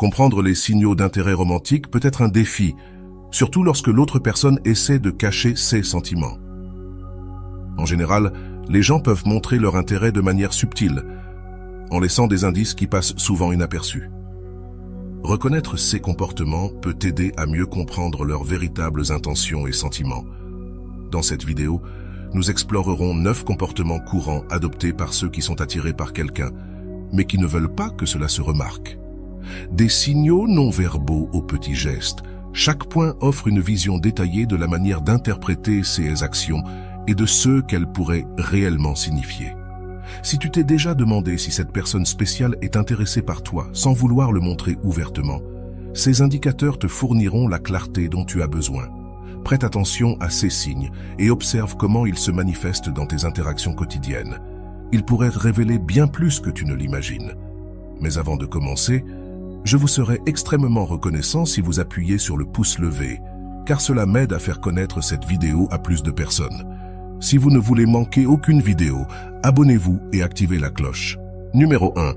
Comprendre les signaux d'intérêt romantique peut être un défi, surtout lorsque l'autre personne essaie de cacher ses sentiments. En général, les gens peuvent montrer leur intérêt de manière subtile, en laissant des indices qui passent souvent inaperçus. Reconnaître ces comportements peut t'aider à mieux comprendre leurs véritables intentions et sentiments. Dans cette vidéo, nous explorerons 9 comportements courants adoptés par ceux qui sont attirés par quelqu'un, mais qui ne veulent pas que cela se remarque. Des signaux non-verbaux aux petits gestes. Chaque point offre une vision détaillée de la manière d'interpréter ces actions et de ce qu'elles pourraient réellement signifier. Si tu t'es déjà demandé si cette personne spéciale est intéressée par toi sans vouloir le montrer ouvertement, ces indicateurs te fourniront la clarté dont tu as besoin. Prête attention à ces signes et observe comment ils se manifestent dans tes interactions quotidiennes. Ils pourraient révéler bien plus que tu ne l'imagines. Mais avant de commencer, je vous serais extrêmement reconnaissant si vous appuyez sur le pouce levé, car cela m'aide à faire connaître cette vidéo à plus de personnes. Si vous ne voulez manquer aucune vidéo, abonnez-vous et activez la cloche. Numéro 1.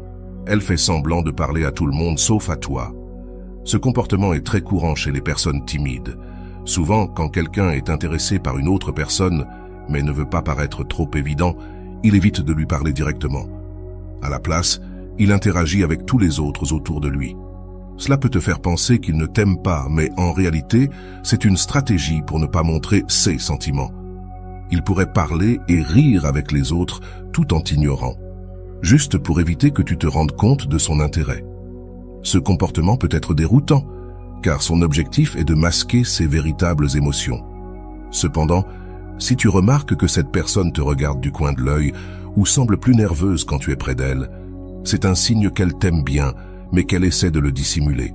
Elle fait semblant de parler à tout le monde sauf à toi. Ce comportement est très courant chez les personnes timides. Souvent, quand quelqu'un est intéressé par une autre personne, mais ne veut pas paraître trop évident, il évite de lui parler directement. À la place, il interagit avec tous les autres autour de lui. Cela peut te faire penser qu'il ne t'aime pas, mais en réalité, c'est une stratégie pour ne pas montrer ses sentiments. Il pourrait parler et rire avec les autres tout en t'ignorant, juste pour éviter que tu te rendes compte de son intérêt. Ce comportement peut être déroutant, car son objectif est de masquer ses véritables émotions. Cependant, si tu remarques que cette personne te regarde du coin de l'œil ou semble plus nerveuse quand tu es près d'elle, c'est un signe qu'elle t'aime bien, mais qu'elle essaie de le dissimuler.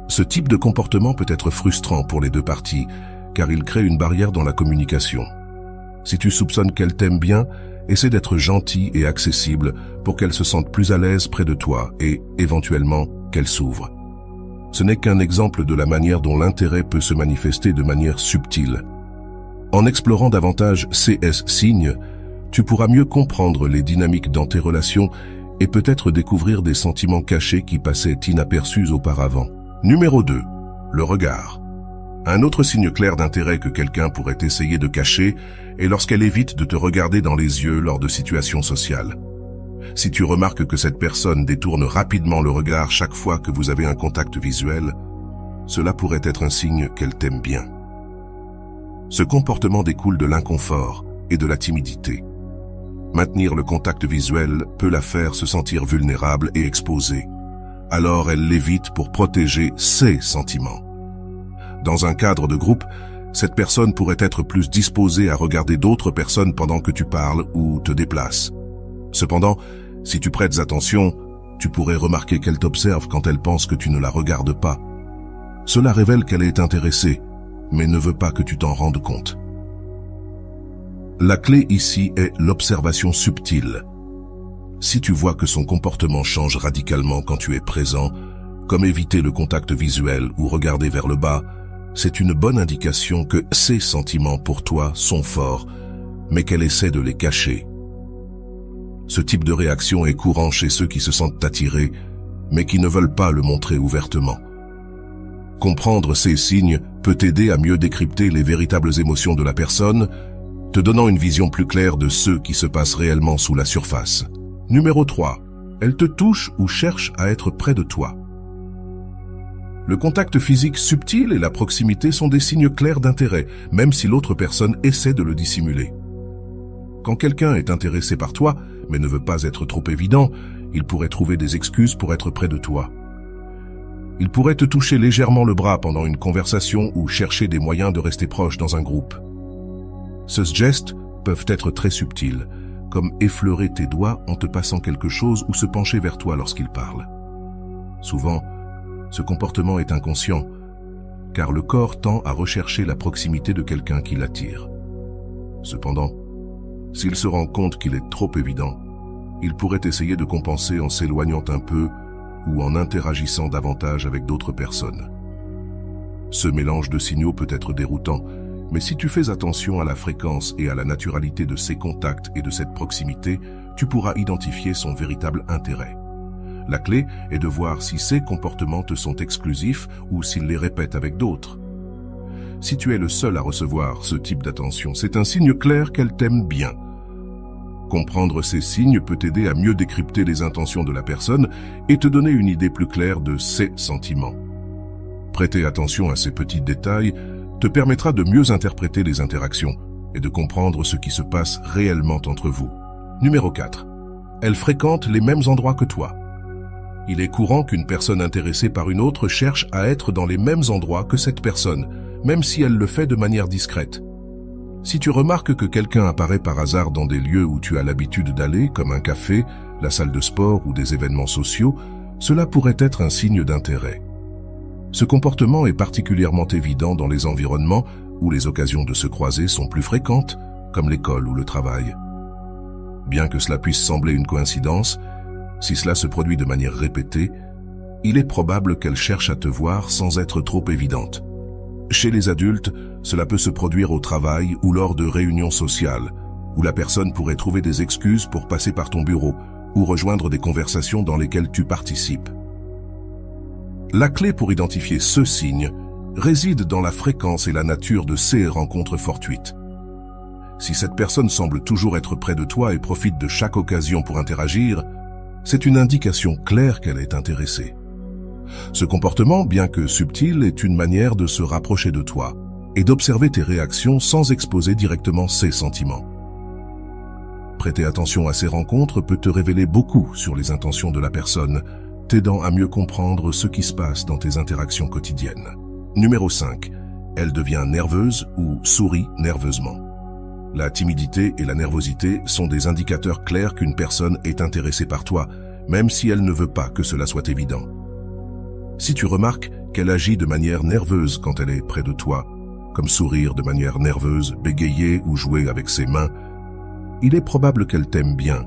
Ce type de comportement peut être frustrant pour les deux parties, car il crée une barrière dans la communication. Si tu soupçonnes qu'elle t'aime bien, essaie d'être gentil et accessible pour qu'elle se sente plus à l'aise près de toi et, éventuellement, qu'elle s'ouvre. Ce n'est qu'un exemple de la manière dont l'intérêt peut se manifester de manière subtile. En explorant davantage ces signes, tu pourras mieux comprendre les dynamiques dans tes relations et peut-être découvrir des sentiments cachés qui passaient inaperçus auparavant. Numéro 2. Le regard. Un autre signe clair d'intérêt que quelqu'un pourrait essayer de cacher est lorsqu'elle évite de te regarder dans les yeux lors de situations sociales. Si tu remarques que cette personne détourne rapidement le regard chaque fois que vous avez un contact visuel, cela pourrait être un signe qu'elle t'aime bien. Ce comportement découle de l'inconfort et de la timidité. Maintenir le contact visuel peut la faire se sentir vulnérable et exposée. Alors elle l'évite pour protéger ses sentiments. Dans un cadre de groupe, cette personne pourrait être plus disposée à regarder d'autres personnes pendant que tu parles ou te déplaces. Cependant, si tu prêtes attention, tu pourrais remarquer qu'elle t'observe quand elle pense que tu ne la regardes pas. Cela révèle qu'elle est intéressée, mais ne veut pas que tu t'en rendes compte. La clé ici est l'observation subtile. Si tu vois que son comportement change radicalement quand tu es présent, comme éviter le contact visuel ou regarder vers le bas, c'est une bonne indication que ses sentiments pour toi sont forts, mais qu'elle essaie de les cacher. Ce type de réaction est courant chez ceux qui se sentent attirés, mais qui ne veulent pas le montrer ouvertement. Comprendre ces signes peut t'aider à mieux décrypter les véritables émotions de la personne, te donnant une vision plus claire de ce qui se passe réellement sous la surface. Numéro 3. Elle te touche ou cherche à être près de toi. Le contact physique subtil et la proximité sont des signes clairs d'intérêt, même si l'autre personne essaie de le dissimuler. Quand quelqu'un est intéressé par toi, mais ne veut pas être trop évident, il pourrait trouver des excuses pour être près de toi. Il pourrait te toucher légèrement le bras pendant une conversation ou chercher des moyens de rester proche dans un groupe. Ces gestes peuvent être très subtils, comme effleurer tes doigts en te passant quelque chose ou se pencher vers toi lorsqu'il parle. Souvent, ce comportement est inconscient, car le corps tend à rechercher la proximité de quelqu'un qui l'attire. Cependant, s'il se rend compte qu'il est trop évident, il pourrait essayer de compenser en s'éloignant un peu ou en interagissant davantage avec d'autres personnes. Ce mélange de signaux peut être déroutant, mais si tu fais attention à la fréquence et à la naturalité de ces contacts et de cette proximité, tu pourras identifier son véritable intérêt. La clé est de voir si ces comportements te sont exclusifs ou s'ils les répètent avec d'autres. Si tu es le seul à recevoir ce type d'attention, c'est un signe clair qu'elle t'aime bien. Comprendre ces signes peut t'aider à mieux décrypter les intentions de la personne et te donner une idée plus claire de ses sentiments. Prêter attention à ces petits détails te permettra de mieux interpréter les interactions et de comprendre ce qui se passe réellement entre vous. Numéro 4. Elle fréquente les mêmes endroits que toi. Il est courant qu'une personne intéressée par une autre cherche à être dans les mêmes endroits que cette personne, même si elle le fait de manière discrète. Si tu remarques que quelqu'un apparaît par hasard dans des lieux où tu as l'habitude d'aller, comme un café, la salle de sport ou des événements sociaux, cela pourrait être un signe d'intérêt. Ce comportement est particulièrement évident dans les environnements où les occasions de se croiser sont plus fréquentes, comme l'école ou le travail. Bien que cela puisse sembler une coïncidence, si cela se produit de manière répétée, il est probable qu'elle cherche à te voir sans être trop évidente. Chez les adultes, cela peut se produire au travail ou lors de réunions sociales, où la personne pourrait trouver des excuses pour passer par ton bureau ou rejoindre des conversations dans lesquelles tu participes. La clé pour identifier ce signe réside dans la fréquence et la nature de ces rencontres fortuites. Si cette personne semble toujours être près de toi et profite de chaque occasion pour interagir, c'est une indication claire qu'elle est intéressée. Ce comportement, bien que subtil, est une manière de se rapprocher de toi et d'observer tes réactions sans exposer directement ses sentiments. Prêter attention à ces rencontres peut te révéler beaucoup sur les intentions de la personne, t'aidant à mieux comprendre ce qui se passe dans tes interactions quotidiennes. Numéro 5. Elle devient nerveuse ou sourit nerveusement. La timidité et la nervosité sont des indicateurs clairs qu'une personne est intéressée par toi, même si elle ne veut pas que cela soit évident. Si tu remarques qu'elle agit de manière nerveuse quand elle est près de toi, comme sourire de manière nerveuse, bégayer ou jouer avec ses mains, il est probable qu'elle t'aime bien.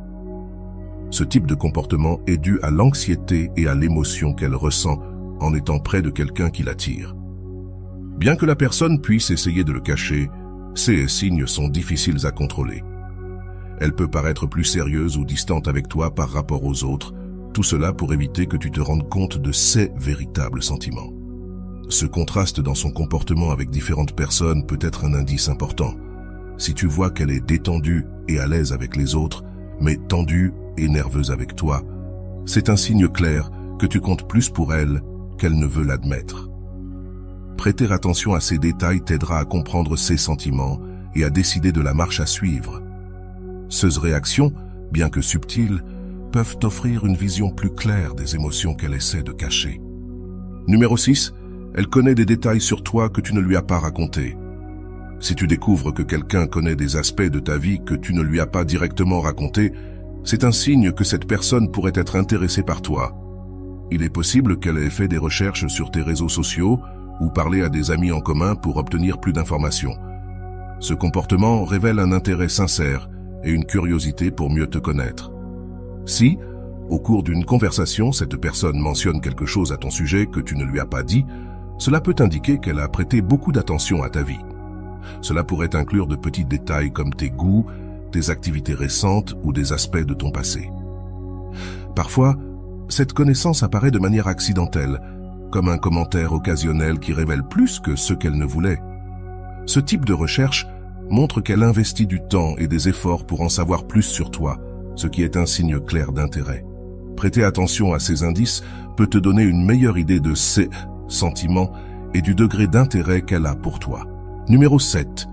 Ce type de comportement est dû à l'anxiété et à l'émotion qu'elle ressent en étant près de quelqu'un qui l'attire. Bien que la personne puisse essayer de le cacher, ces signes sont difficiles à contrôler. Elle peut paraître plus sérieuse ou distante avec toi par rapport aux autres, tout cela pour éviter que tu te rendes compte de ses véritables sentiments. Ce contraste dans son comportement avec différentes personnes peut être un indice important. Si tu vois qu'elle est détendue et à l'aise avec les autres, mais tendue et nerveuse avec toi, c'est un signe clair que tu comptes plus pour elle qu'elle ne veut l'admettre. Prêter attention à ces détails t'aidera à comprendre ses sentiments et à décider de la marche à suivre. Ces réactions, bien que subtiles, peuvent t'offrir une vision plus claire des émotions qu'elle essaie de cacher. Numéro 6. Elle connaît des détails sur toi que tu ne lui as pas racontés. Si tu découvres que quelqu'un connaît des aspects de ta vie que tu ne lui as pas directement racontés, c'est un signe que cette personne pourrait être intéressée par toi. Il est possible qu'elle ait fait des recherches sur tes réseaux sociaux ou parlé à des amis en commun pour obtenir plus d'informations. Ce comportement révèle un intérêt sincère et une curiosité pour mieux te connaître. Si, au cours d'une conversation, cette personne mentionne quelque chose à ton sujet que tu ne lui as pas dit, cela peut indiquer qu'elle a prêté beaucoup d'attention à ta vie. Cela pourrait inclure de petits détails comme tes goûts, tes activités récentes ou des aspects de ton passé. Parfois, cette connaissance apparaît de manière accidentelle, comme un commentaire occasionnel qui révèle plus que ce qu'elle ne voulait. Ce type de recherche montre qu'elle investit du temps et des efforts pour en savoir plus sur toi, ce qui est un signe clair d'intérêt. Prêter attention à ces indices peut te donner une meilleure idée de ses sentiments et du degré d'intérêt qu'elle a pour toi. Numéro 7.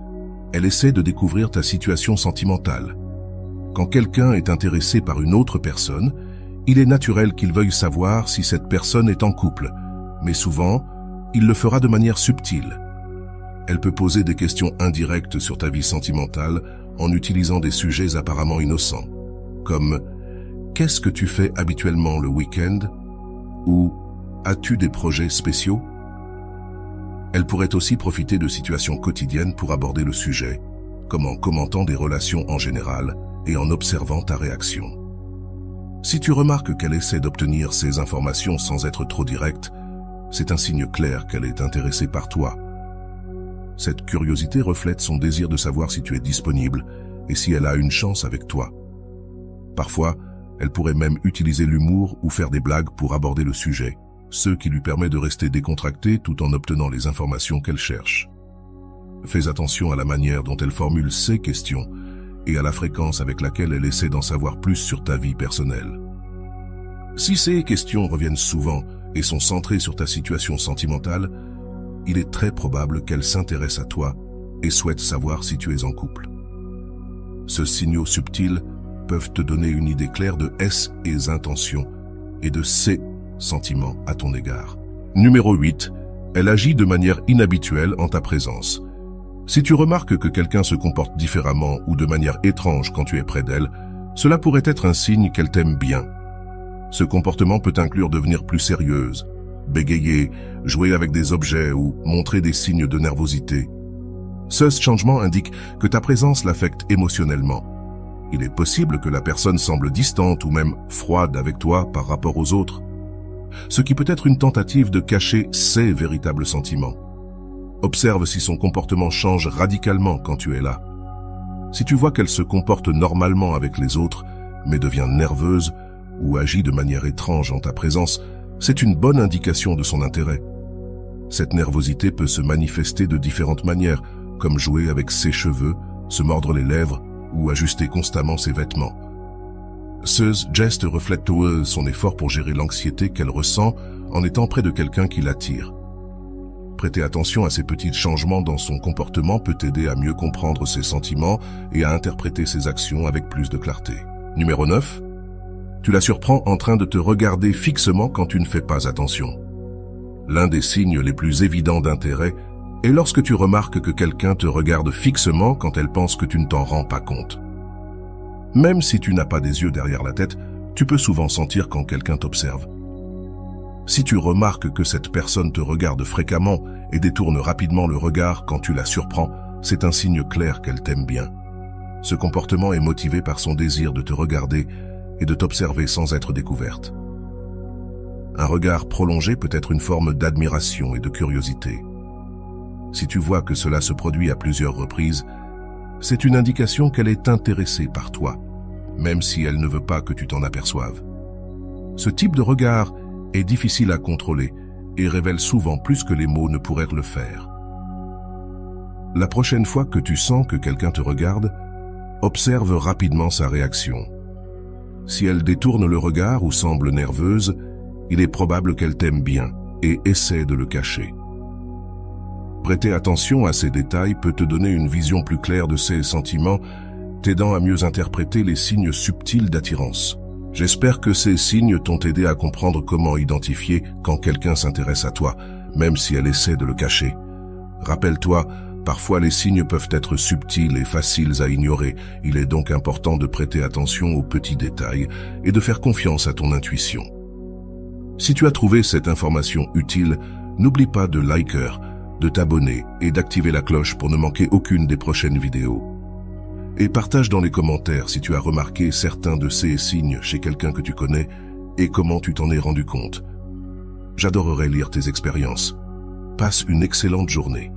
Elle essaie de découvrir ta situation sentimentale. Quand quelqu'un est intéressé par une autre personne, il est naturel qu'il veuille savoir si cette personne est en couple, mais souvent, il le fera de manière subtile. Elle peut poser des questions indirectes sur ta vie sentimentale en utilisant des sujets apparemment innocents, comme « Qu'est-ce que tu fais habituellement le week-end » ou « As-tu des projets spéciaux ?» Elle pourrait aussi profiter de situations quotidiennes pour aborder le sujet, comme en commentant des relations en général et en observant ta réaction. Si tu remarques qu'elle essaie d'obtenir ces informations sans être trop directe, c'est un signe clair qu'elle est intéressée par toi. Cette curiosité reflète son désir de savoir si tu es disponible et si elle a une chance avec toi. Parfois, Elle pourrait même utiliser l'humour ou faire des blagues pour aborder le sujet, ce qui lui permet de rester décontractée tout en obtenant les informations qu'elle cherche. Fais attention à la manière dont elle formule ses questions et à la fréquence avec laquelle elle essaie d'en savoir plus sur ta vie personnelle. Si ces questions reviennent souvent et sont centrées sur ta situation sentimentale, il est très probable qu'elle s'intéresse à toi et souhaite savoir si tu es en couple. Ces signaux subtils peuvent te donner une idée claire de ses intentions et de ses sentiments à ton égard. Numéro 8. Elle agit de manière inhabituelle en ta présence. Si tu remarques que quelqu'un se comporte différemment ou de manière étrange quand tu es près d'elle, cela pourrait être un signe qu'elle t'aime bien. Ce comportement peut inclure devenir plus sérieuse, bégayer, jouer avec des objets ou montrer des signes de nervosité. Ce changement indique que ta présence l'affecte émotionnellement. Il est possible que la personne semble distante ou même froide avec toi par rapport aux autres, ce qui peut être une tentative de cacher ses véritables sentiments. Observe si son comportement change radicalement quand tu es là. Si tu vois qu'elle se comporte normalement avec les autres, mais devient nerveuse ou agit de manière étrange en ta présence, c'est une bonne indication de son intérêt. Cette nervosité peut se manifester de différentes manières, comme jouer avec ses cheveux, se mordre les lèvres ou ajuster constamment ses vêtements. Ce geste reflète son effort pour gérer l'anxiété qu'elle ressent en étant près de quelqu'un qui l'attire. Prêter attention à ces petits changements dans son comportement peut t'aider à mieux comprendre ses sentiments et à interpréter ses actions avec plus de clarté. Numéro 9. Tu la surprends en train de te regarder fixement quand tu ne fais pas attention. L'un des signes les plus évidents d'intérêt est lorsque tu remarques que quelqu'un te regarde fixement quand elle pense que tu ne t'en rends pas compte. Même si tu n'as pas des yeux derrière la tête, tu peux souvent sentir quand quelqu'un t'observe. Si tu remarques que cette personne te regarde fréquemment et détourne rapidement le regard quand tu la surprends, c'est un signe clair qu'elle t'aime bien. Ce comportement est motivé par son désir de te regarder et de t'observer sans être découverte. Un regard prolongé peut être une forme d'admiration et de curiosité. Si tu vois que cela se produit à plusieurs reprises, c'est une indication qu'elle est intéressée par toi, même si elle ne veut pas que tu t'en aperçoives. Ce type de regard est difficile à contrôler et révèle souvent plus que les mots ne pourraient le faire. La prochaine fois que tu sens que quelqu'un te regarde, observe rapidement sa réaction. Si elle détourne le regard ou semble nerveuse, il est probable qu'elle t'aime bien et essaie de le cacher. Prêter attention à ces détails peut te donner une vision plus claire de ses sentiments, t'aidant à mieux interpréter les signes subtils d'attirance. J'espère que ces signes t'ont aidé à comprendre comment identifier quand quelqu'un s'intéresse à toi, même si elle essaie de le cacher. Rappelle-toi, parfois les signes peuvent être subtils et faciles à ignorer. Il est donc important de prêter attention aux petits détails et de faire confiance à ton intuition. Si tu as trouvé cette information utile, n'oublie pas de liker, de t'abonner et d'activer la cloche pour ne manquer aucune des prochaines vidéos. Et partage dans les commentaires si tu as remarqué certains de ces signes chez quelqu'un que tu connais et comment tu t'en es rendu compte. J'adorerais lire tes expériences. Passe une excellente journée.